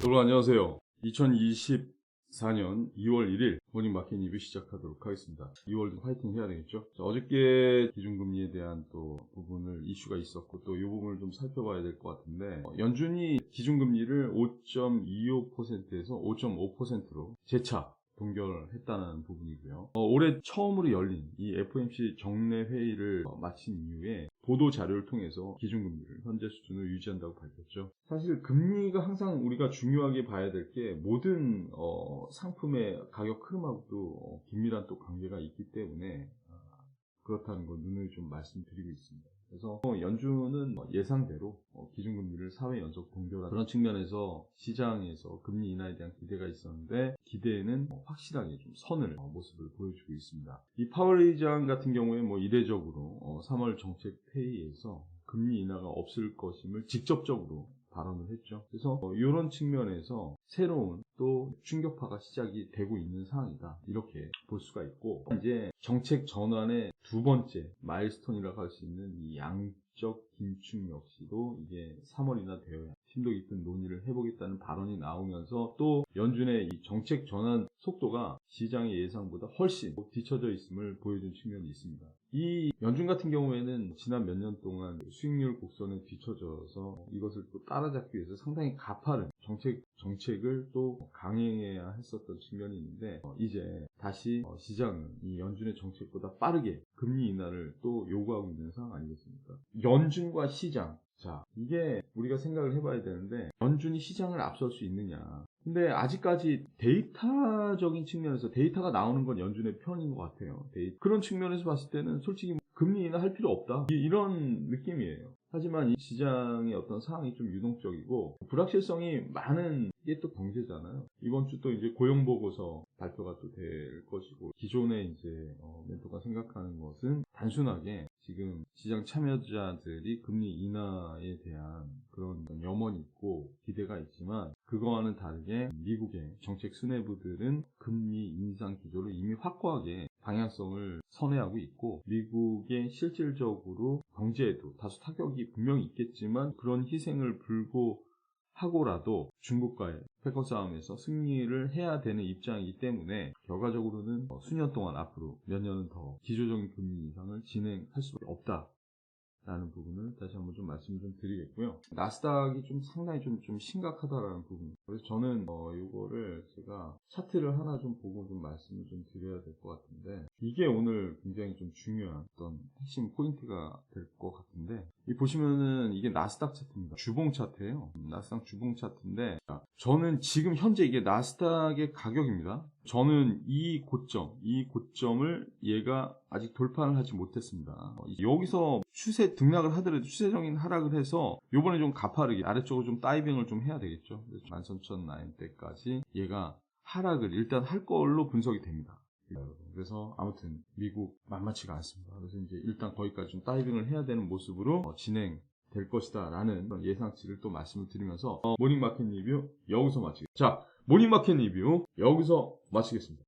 여러분 안녕하세요. 2024년 2월 1일 모닝마켓 리뷰 시작하도록 하겠습니다. 2월 화이팅 해야 되겠죠. 자, 어저께 기준금리에 대한 또 부분을 이슈가 있었고 또 이 부분을 좀 살펴봐야 될 것 같은데, 연준이 기준금리를 5.25%에서 5.5%로 재차 동결했다는 부분이고요. 올해 처음으로 열린 이 FOMC 정례 회의를 마친 이후에 보도 자료를 통해서 기준금리를 현재 수준으로 유지한다고 밝혔죠. 사실 금리가 항상 우리가 중요하게 봐야 될 게 모든 상품의 가격 흐름하고도 긴밀한 또 관계가 있기 때문에 그렇다는 걸 눈을 좀 말씀드리고 있습니다. 그래서 연준은 예상대로 기준금리를 4회 연속 동결한 그런 측면에서 시장에서 금리 인하에 대한 기대가 있었는데 기대에는 확실하게 좀 선을 모습을 보여주고 있습니다. 이 파월 의장 같은 경우에 이례적으로 3월 정책 회의에서 금리 인하가 없을 것임을 직접적으로 발언을 했죠. 그래서 이런 측면에서 새로운 또 충격파가 시작이 되고 있는 상황이다, 이렇게 볼 수가 있고, 이제 정책 전환의 두 번째 마일스톤이라고 할 수 있는 이 양적 긴축 역시도 이게 3월이나 되어야 심도 깊은 논의를 해보겠다는 발언이 나오면서 또 연준의 이 정책 전환 속도가 시장의 예상보다 훨씬 뒤처져 있음을 보여준 측면이 있습니다. 이 연준 같은 경우에는 지난 몇 년 동안 수익률 곡선에 뒤처져서 이것을 또 따라잡기 위해서 상당히 가파른 정책을 또 강행해야 했었던 측면이 있는데, 이제 다시 시장은 이 연준의 정책보다 빠르게 금리 인하를 또 요구하고 있는 상황 아니겠습니까? 연준과 시장, 자, 이게 우리가 생각을 해봐야 되는데, 연준이 시장을 앞설 수 있느냐. 근데 아직까지 데이터적인 측면에서 데이터가 나오는 건 연준의 편인 것 같아요. 그런 측면에서 봤을 때는 솔직히 금리 인하 할 필요 없다, 이런 느낌이에요. 하지만 이 시장의 어떤 상황이 좀 유동적이고 불확실성이 많은 게 또 경제잖아요. 이번 주 또 이제 고용보고서 발표가 또 될 것이고, 기존에 이제 멘토가 생각하는 것은 단순하게 지금 시장 참여자들이 금리 인하에 대한 그런 염원이 있고 기대가 있지만, 그거와는 다르게 미국의 정책 수뇌부들은 금리 인상 기조를 이미 확고하게 방향성을 선회하고 있고, 미국의 실질적으로 경제에도 다소 타격이 분명히 있겠지만 그런 희생을 불구하고라도 중국과의 패권 싸움에서 승리를 해야 되는 입장이기 때문에 결과적으로는 수년 동안 앞으로 몇 년은 더 기조적인 금리 인상을 진행할 수밖에 없다 라는 부분을 다시 한번 좀 말씀을 좀 드리겠고요. 나스닥이 좀 상당히 좀 심각하다라는 부분. 그래서 저는 이거를 제가 차트를 하나 좀 보고 좀 말씀을 좀 드려야 될 것 같은데, 이게 오늘 굉장히 좀 중요한 어떤 핵심 포인트가 될 것 같은데, 이 보시면은 이게 나스닥 차트입니다. 주봉 차트예요. 나스닥 주봉 차트인데, 저는 지금 현재 이게 나스닥의 가격입니다. 저는 이 고점을 얘가 아직 돌파를 하지 못했습니다. 여기서 추세 등락을 하더라도 추세적인 하락을 해서 요번에 좀 가파르게 아래쪽으로 좀 다이빙을 좀 해야 되겠죠. 13,009대까지 얘가 하락을 일단 할 걸로 분석이 됩니다. 그래서 아무튼 미국 만만치가 않습니다. 그래서 이제 일단 거기까지 좀 다이빙을 해야 되는 모습으로 진행될 것이다 라는 예상치를 또 말씀을 드리면서 모닝마켓 리뷰 여기서 마치겠습니다. 자, 모닝마켓 리뷰 여기서 마치겠습니다.